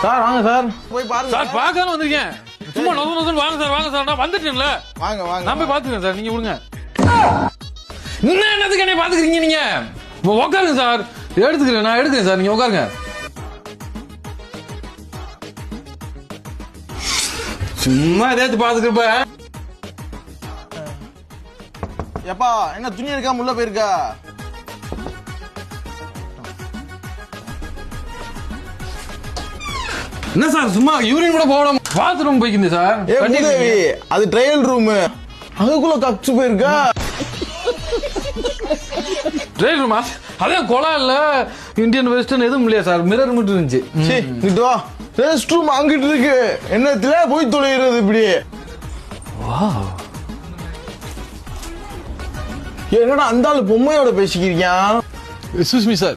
Sir வாங்க sir போய் பாருங்க சார் பார்க்க வந்திருக்கேன். சும்மா நொசு வாங்க சார் நான் வந்துட்டேன்ல. வாங்க வாங்க நான் போய் பாத்துக்கிறேன் சார், நீங்க விடுங்க. என்னத்துக்கு என்ன பாத்துக்கிறீங்க நீங்க? உட்காருங்க சார், நான் எடுக்கிறேன் சார், நீங்க உட்காருங்க. சும்மா ஏதாச்சும் பாத்துக்கிறப்ப எப்பா என்ன துணி எடுக்காம உள்ள போயிருக்கா? என்ன சார் சும்மா யூரின் கூட போகணும், பாத்ரூம் போய்க்கிங்க சார். மூதேவி, அது ட்ரையல் ரூம், அதுக்குள்ள கச்சு போயிருக்கா. ட்ரையல் ரூமா? அதே கொலா இல்ல, இந்தியன் வெஸ்டர்ன் எதுவும் இல்லையா சார், மிரர் மட்டும் இருந்துச்சு. இங்கிட்டு வா, ரெஸ்ட் ரூம் அங்கிட்டு இருக்கு. என்னத்துல போய் தொலைகிறது இப்படி? என்னடா அந்த ஆளு பொம்மையோட பேசிக்கிறீங்க? Excuse me sir.